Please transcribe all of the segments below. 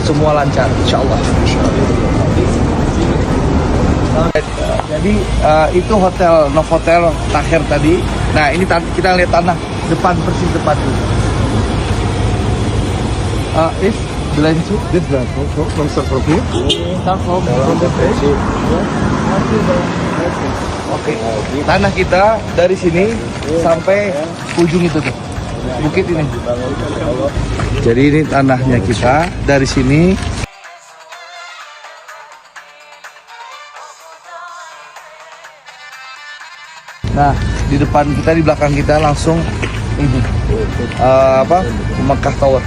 semua lancar, insyaallah. Jadi itu hotel Novotel Tahir tadi. Nah ini kita lihat tanah depan, persis depan tuh. Is Blanc? This brand, from start from here. Start from the place. Oke. Tanah kita dari sini sampai ujung itu tuh. Bukit ini. Jadi ini tanahnya kita dari sini. Nah, di depan kita, di belakang kita langsung ini Mekah Tower,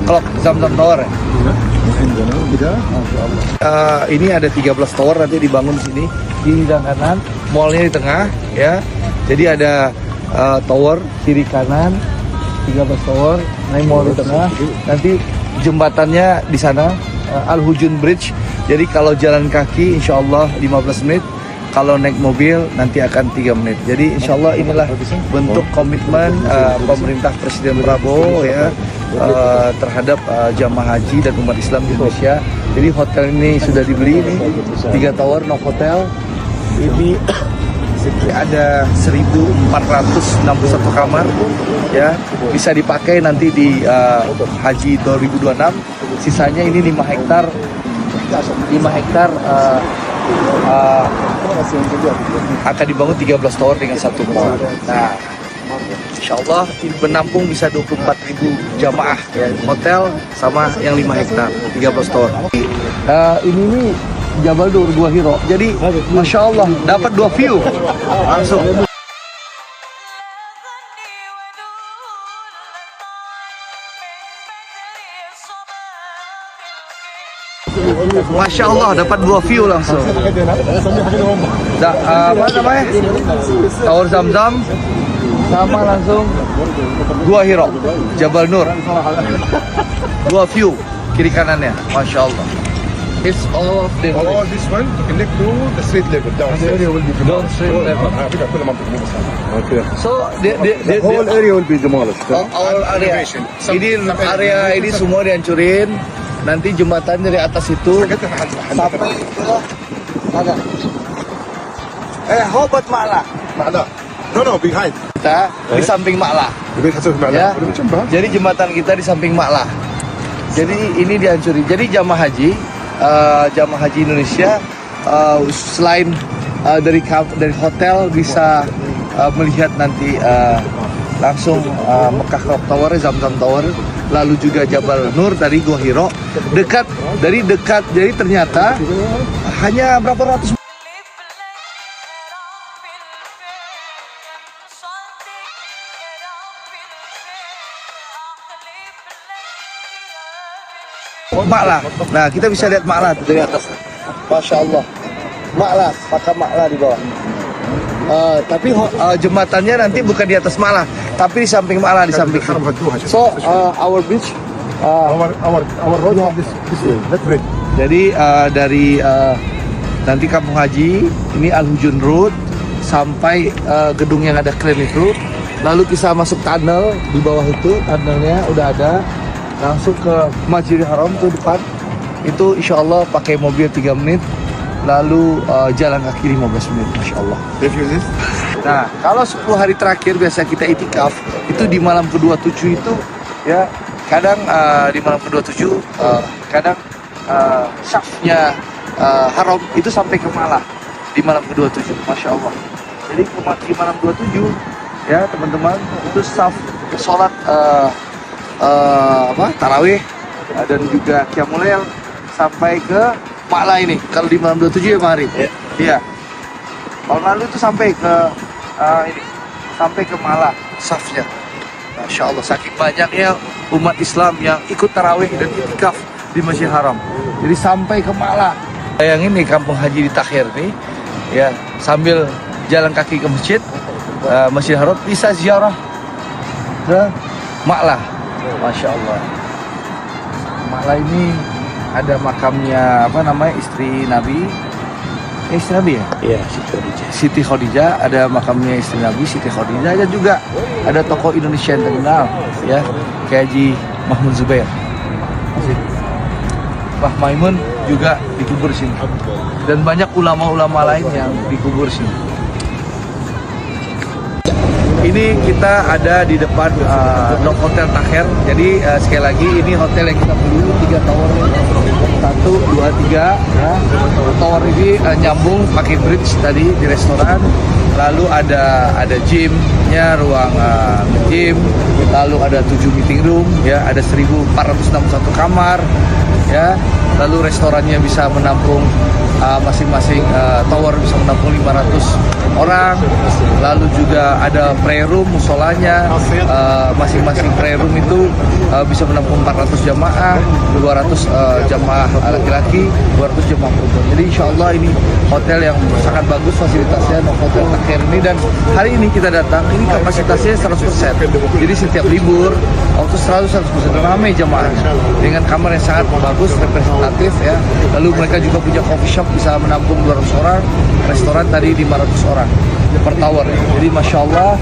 Clock Zamzam Tower ya. Ini ada 13 tower nanti dibangun di sini, kiri dan kanan, mallnya di tengah ya. Jadi ada tower kiri kanan, 13 tower, naik mall di tengah. Nanti jembatannya di sana, Al Hujun Bridge. Jadi kalau jalan kaki insya Allah 15 menit. Kalau naik mobil nanti akan 3 menit. Jadi insya Allah inilah bentuk komitmen pemerintah Presiden Prabowo ya terhadap jamaah haji dan umat Islam di Indonesia. Jadi hotel ini sudah dibeli nih, 3 tower Novotel. Ini ada 1.461 kamar ya, bisa dipakai nanti di Haji 2026. Sisanya ini 5 hektar akan dibangun 13 tower dengan 1 mall. Nah, insya Allah menampung bisa 24.000 jamaah ya, hotel sama yang 5 hektar 13 tower. Ini nih Jabal Nur Gua Hiro. Jadi masya Allah dapat 2 view langsung. Masya Allah dapat 2 view langsung. Apa namanya? Tower Zamzam sama langsung Gua Hiro, Jabal Nur. 2 view kiri kanannya, Masya Allah. It's all of them. All this one to connect to the street level down. The area will be Down street level. Okay. So The whole area will be demolished. all area. Ini area ini semua dihancurin. Nanti jembatan dari atas itu sampai ke mana? Hobat Ma'la. Ma'la. No, behind. Kita di samping Ma'la. Ya. Jadi jembatan kita di samping Ma'la. Jadi ini dihancurin. Jadi jamaah haji Indonesia selain dari hotel bisa melihat nanti langsung Mekah Clock Tower, Zamzam Tower, lalu juga Jabal Nur dari Gua Hiro, dekat. Jadi ternyata hanya berapa ratus Ma'la. Nah, kita bisa lihat Ma'la dari atas. Masya Allah. Ma'la, makam Ma'la di bawah. Tapi jembatannya nanti bukan di atas Ma'la, tapi di samping Ma'la, di samping. So our beach, our road this way, that bridge. Jadi dari nanti Kampung Haji ini Al Hujun Road sampai gedung yang ada kren itu, lalu kita masuk tunnel di bawah itu, tunnelnya udah ada, langsung ke Masjidil Haram tuh depan. Itu insya Allah pakai mobil 3 menit. Lalu jalan kaki 15 menit, Masya Allah. Nah, kalau 10 hari terakhir biasa kita itikaf, itu di malam ke-27 itu, ya, kadang di malam ke-27, kadang syafnya haram itu sampai ke Malah, di malam ke-27, Masya Allah. Jadi di malam 27, ya teman-teman, itu syaf sholat tarawih dan juga qiyamul lail sampai ke Ma'la ini. Kalau di malam 27 ya maghrib. Iya. Tahun lalu itu sampai ke ini, sampai ke Ma'la safnya. Masya Allah, saking banyaknya umat Islam yang ikut tarawih dan itikaf di Masjid Haram. Jadi sampai ke Ma'la. Yang ini Kampung Haji di Tahir nih, ya, sambil jalan kaki ke masjid, Masjid Haram, bisa ziarah ke Ma'la. Masya Allah. Ma'la ini ada makamnya istri Nabi ya? Iya, Siti Khadijah. Ada makamnya istri Nabi Siti Khadijah, dan juga ada tokoh Indonesia yang terkenal ya, kayak Haji Mahmud Zubair. Mbah Maimun juga dikubur di sini. Dan banyak ulama-ulama lain yang dikubur di sini. Ini kita ada di depan Novotel Takher. Jadi sekali lagi ini hotel yang kita beli 3 tower, 1, 2, 3 ya. Tower ini nyambung pakai bridge tadi di restoran. Lalu ada gymnya, ruang gym. Lalu ada 7 meeting room ya, ada 1461 kamar ya. Lalu restorannya bisa menampung masing-masing tower bisa menampung 500 orang. Lalu juga ada prayer room, musolanya, masing-masing prayer room itu bisa menampung 400 jamaah, 200 jamaah laki-laki, 200 jamaah perempuan. Jadi insya Allah ini hotel yang sangat bagus fasilitasnya, Novotel Takher ini. Dan hari ini kita datang, ini kapasitasnya 100%. Jadi setiap libur, waktu selalu 100% ramai jamaahnya dengan kamar yang sangat bagus, representatif ya. Lalu mereka juga punya coffee shop bisa menampung 200 orang, restoran tadi 500 orang per tower. Jadi Masya Allah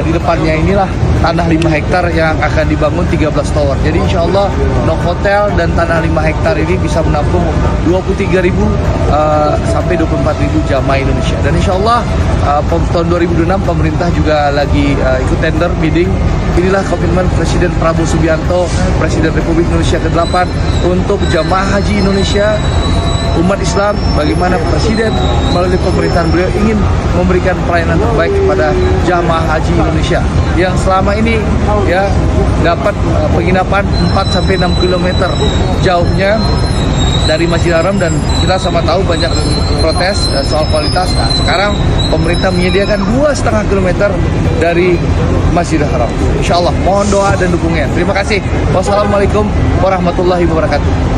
di depannya inilah tanah 5 hektar yang akan dibangun 13 tower. Jadi Insya Allah Novotel dan tanah 5 hektar ini bisa menampung 23.000 sampai 24.000 jamaah Indonesia. Dan Insya Allah tahun 2006 pemerintah juga lagi ikut tender bidding. Inilah komitmen Presiden Prabowo Subianto, Presiden Republik Indonesia ke-8 untuk jamaah haji Indonesia, umat Islam, bagaimana Presiden melalui pemerintahan beliau ingin memberikan pelayanan terbaik kepada jamaah haji Indonesia yang selama ini ya dapat penginapan 4 sampai 6 km jauhnya dari Masjidil Haram, dan kita sama tahu banyak protes soal kualitas. Nah, sekarang pemerintah menyediakan 2,5 km dari Masjidil Haram. Insya Allah mohon doa dan dukungan. Terima kasih. Wassalamualaikum warahmatullahi wabarakatuh.